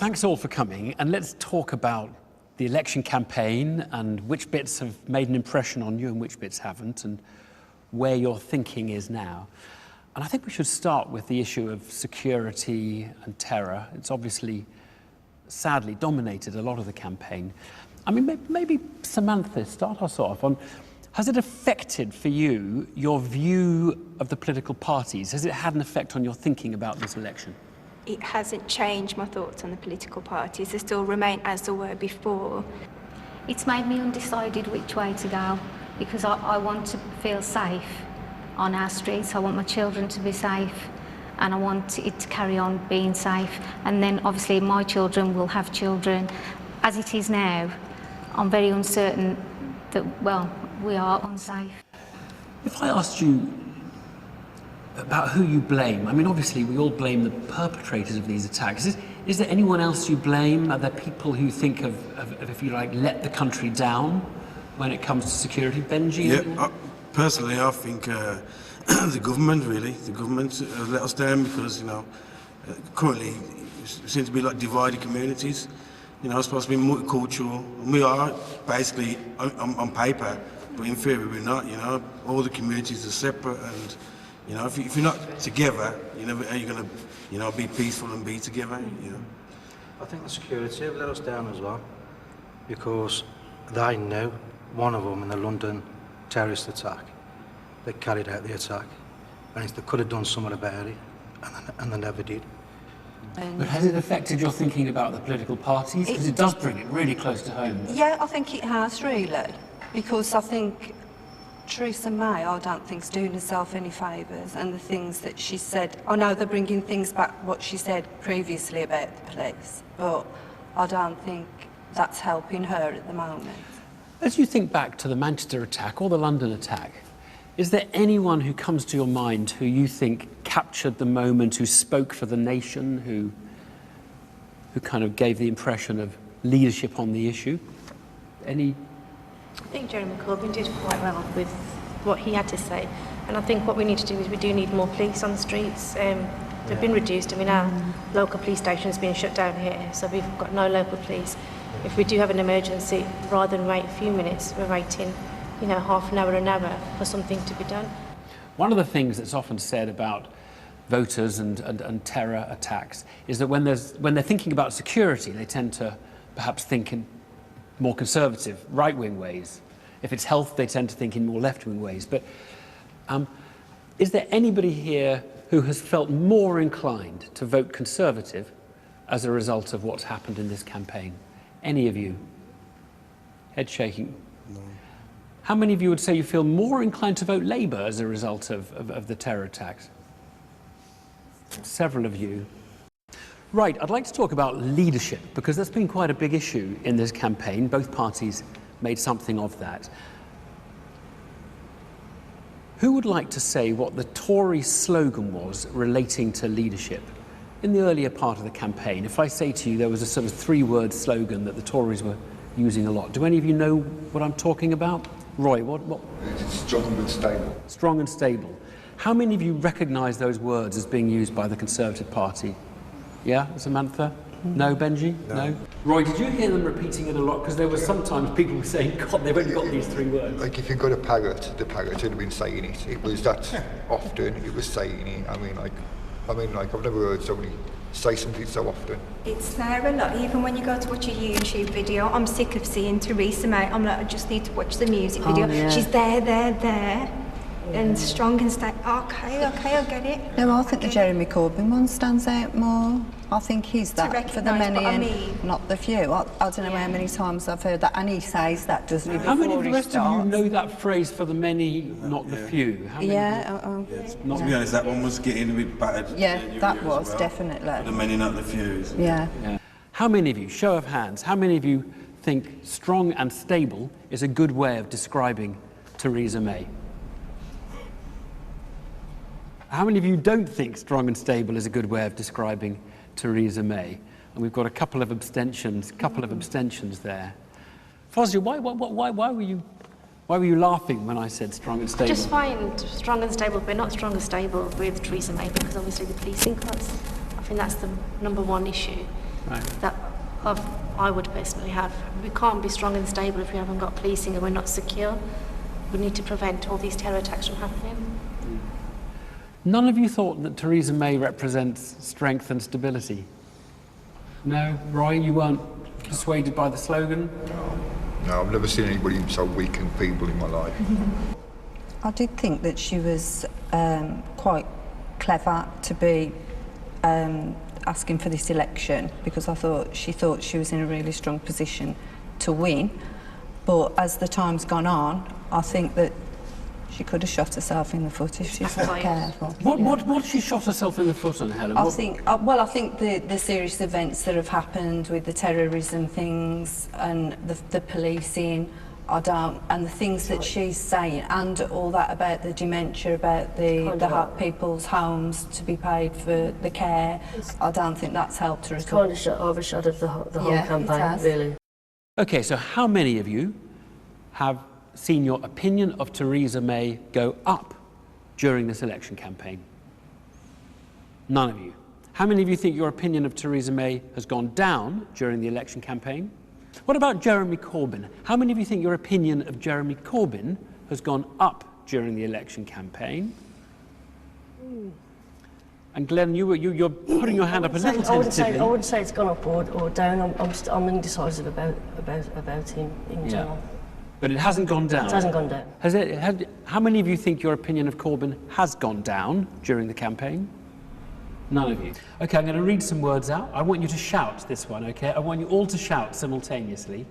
thanks all for coming, and let's talk about the election campaign and which bits have made an impression on you and which bits haven't, and where your thinking is now. And I think we should start with the issue of security and terror. It's obviously, sadly, dominated a lot of the campaign. I mean, maybe Samantha, start us off on, has it affected for you your view of the political parties? Has it had an effect on your thinking about this election? It hasn't changed my thoughts on the political parties. They still remain as they were before. It's made me undecided which way to go, because I want to feel safe on our streets. I want my children to be safe, and I want it to carry on being safe. And then obviously my children will have children. As it is now, I'm very uncertain that, well, we are unsafe. If I asked you about who you blame, I mean, obviously we all blame the perpetrators of these attacks. Is there anyone else you blame? Are there people who think of if you like, let the country down when it comes to security? Benji? Yeah, personally, I think the government, really. The government let us down because, you know, currently it seems to be like divided communities. You know, it's supposed to be multicultural. And we are basically on paper, but in theory we're not. You know, all the communities are separate, and you know, if you're not together, you never are you going to, you know, be peaceful and be together. You know. I think the security have let us down as well, because they knew, one of them in the London terrorist attack, they carried out the attack, and they could have done something about it, and they never did. But has it affected your thinking about the political parties? Because it does bring it really close to home. Yeah, I think it has, really, because I think Theresa May, I don't think, is doing herself any favours, and the things that she said, I know they're bringing things back, what she said previously about the police, but I don't think that's helping her at the moment. As you think back to the Manchester attack or the London attack, is there anyone who comes to your mind who you think captured the moment, who spoke for the nation, who kind of gave the impression of leadership on the issue? Any? I think Jeremy Corbyn did quite well with what he had to say, and I think what we need to do is we do need more police on the streets. They've been reduced. I mean, our local police station has been shut down here, so we've got no local police. If we do have an emergency, rather than wait a few minutes, we're waiting, you know, half an hour for something to be done. One of the things that's often said about voters and terror attacks is that when they're thinking about security, they tend to perhaps think in more conservative, right-wing ways. If it's health, they tend to think in more left-wing ways. But is there anybody here who has felt more inclined to vote Conservative as a result of what's happened in this campaign? Any of you? Head shaking. No. How many of you would say you feel more inclined to vote Labour as a result of the terror attacks? Several of you. Right, I'd like to talk about leadership, because that's been quite a big issue in this campaign. Both parties made something of that. Who would like to say what the Tory slogan was relating to leadership in the earlier part of the campaign? If I say to you there was a sort of three-word slogan that the Tories were using a lot, do any of you know what I'm talking about? Roy, what? It's strong and stable. Strong and stable. How many of you recognise those words as being used by the Conservative Party? Yeah, Samantha? No, Benji? No. Roy, did you hear them repeating it a lot? Because there were sometimes people saying, God, they've only got these three words. Like if you've got a parrot, the parrot had been saying it. It was that often, it was saying it. I mean, I've never heard somebody say something so often. It's there a lot, even when you go to watch a YouTube video. I'm sick of seeing Theresa May. I'm like, I just need to watch the music video. Yeah. She's there. And strong and stable. Okay, I get it. No, I think the Jeremy Corbyn one stands out more. I think he's that for the many and not the few. I don't know how many times I've heard that, and he says that, doesn't he? How many of the rest of you know that phrase, for the many, not the few? How many To be honest, that one was getting a bit battered. Yeah, that was definitely. For the many, not the few. Yeah. How many of you, show of hands, how many of you think strong and stable is a good way of describing Theresa May? How many of you don't think strong and stable is a good way of describing Theresa May? And we've got a couple of abstentions there. Fozia, why were you laughing when I said strong and stable? Just find strong and stable, but not strong and stable with Theresa May, because obviously the policing cuts. I think that's the number one issue. Right. that I would personally have. We can't be strong and stable if we haven't got policing and we're not secure. We need to prevent all these terror attacks from happening. None of you thought that Theresa May represents strength and stability? No? Roy, you weren't persuaded by the slogan? No, I've never seen anybody so weak and feeble in my life. I did think that she was quite clever to be asking for this election, because she thought she was in a really strong position to win. But as the time's gone on, I think that she could have shot herself in the foot if she's not careful. What she shot herself in the foot on, Helen? I think the serious events that have happened with the terrorism things and the policing, and the things that she's saying, and all that about the dementia, about the people's homes to be paid for the care, I don't think that's helped her at all. It's kind of overshadowed the whole campaign, really. Okay, so how many of you have seen your opinion of Theresa May go up during this election campaign? None of you. How many of you think your opinion of Theresa May has gone down during the election campaign? What about Jeremy Corbyn? How many of you think your opinion of Jeremy Corbyn has gone up during the election campaign? And Glenn, you're putting your hand up a little tentatively. I wouldn't say it's gone up or down. I'm indecisive about him in general. But it hasn't gone down. It hasn't gone down. How many of you think your opinion of Corbyn has gone down during the campaign? None of you. Okay, I'm going to read some words out. I want you to shout this one, okay? I want you all to shout simultaneously.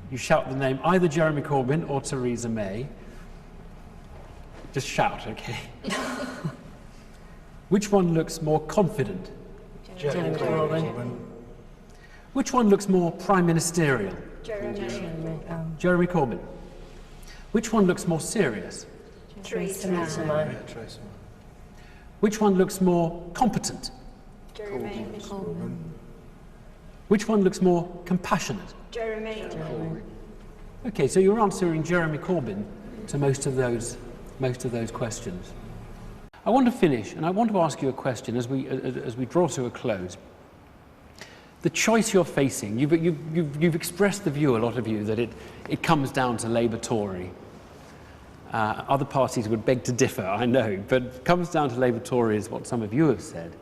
You shout the name either Jeremy Corbyn or Theresa May. Just shout, okay? Which one looks more confident? Jeremy Corbyn. Which one looks more prime ministerial? Jeremy Corbyn. Which one looks more serious? Theresa May. Which one looks more competent? Jeremy. Which one looks more compassionate? Jeremy. Okay, so you're answering Jeremy Corbyn to most of those questions. I want to finish, and I want to ask you a question as we draw to a close. The choice you're facing, you've expressed the view, a lot of you, that it comes down to Labour Tory. Other parties would beg to differ, I know, but it comes down to Labour Tory is what some of you have said.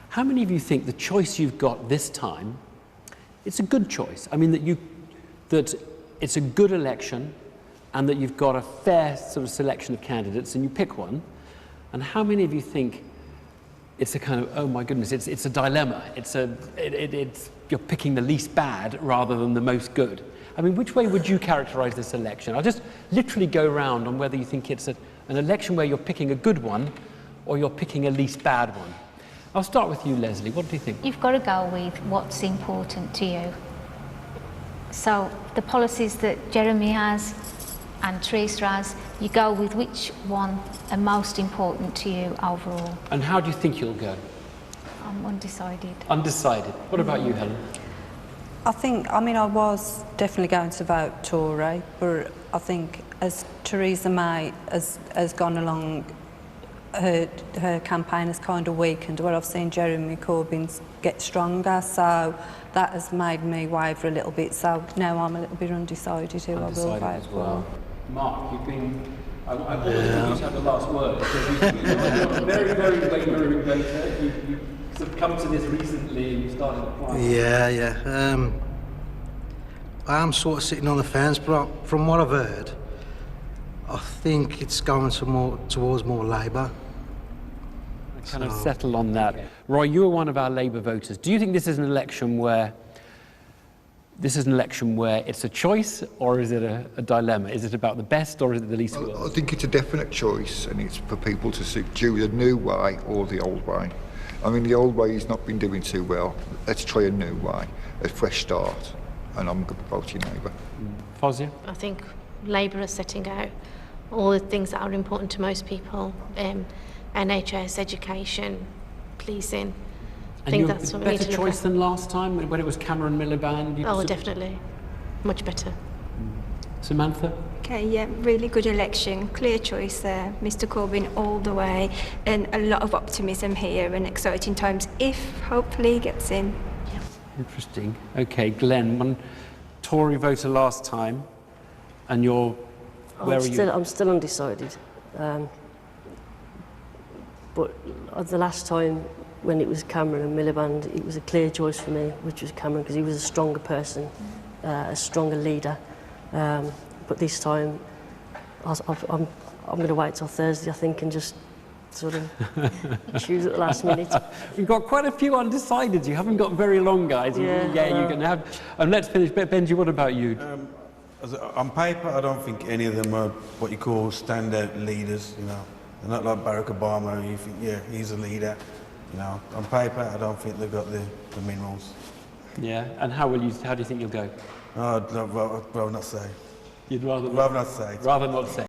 How many of you think the choice you've got this time, it's a good choice? I mean, that it's a good election and that you've got a fair sort of selection of candidates and you pick one? And how many of you think it's a kind of, oh my goodness, it's a dilemma. You're picking the least bad rather than the most good. I mean, which way would you characterise this election? I'll just literally go around on whether you think it's an election where you're picking a good one or you're picking a least bad one. I'll start with you, Leslie. What do you think? You've got to go with what's important to you. So the policies that Jeremy has and Theresa has, you go with which one are most important to you overall. And how do you think you'll go? I'm undecided. Undecided. What about you, Helen? I was definitely going to vote Tory, but I think as Theresa May has gone along, her campaign has kind of weakened, where I've seen Jeremy Corbyn get stronger, so that has made me waver a little bit, so now I'm a little bit undecided who I will vote for. Mark, you've been... I always want you to have the last word, because you're a very, very wavering voter. You've sort of come to this recently and you started applying. Yeah. I'm sort of sitting on the fence, but from what I've heard, I think it's going towards more Labour. Kind of settle on that. Roy, you are one of our Labour voters. Do you think this is an election where it's a choice, or is it a dilemma? Is it about the best, or is it the least worst? I think it's a definite choice, and it's for people to do the new way or the old way. I mean, the old way has not been doing too well. Let's try a new way, a fresh start, and I'm voting Labour. Fozia? I think Labour is setting out all the things that are important to most people. NHS, education, policing. I think that's what we need to look at. Better choice than last time when it was Cameron Miliband? Oh, definitely. Much better. Samantha? Okay, yeah, really good election. Clear choice there. Mr Corbyn all the way. And a lot of optimism here and exciting times if hopefully he gets in. Interesting. Okay, Glenn, one Tory voter last time, and where are you? I'm still undecided. But the last time when it was Cameron and Miliband, it was a clear choice for me, which was Cameron, because he was a stronger person, a stronger leader. But this time, I'm going to wait till Thursday, I think, and just sort of choose at the last minute. You've got quite a few undecideds. You haven't got very long, guys. Yeah, you can have. And let's finish. Benji, what about you? On paper, I don't think any of them are what you call standout leaders. You know, they're not like Barack Obama. You think, yeah, he's a leader. You know, on paper, I don't think they've got the minerals. Yeah. And how do you think you'll go? I'd rather not say. You'd rather not say. Rather not say.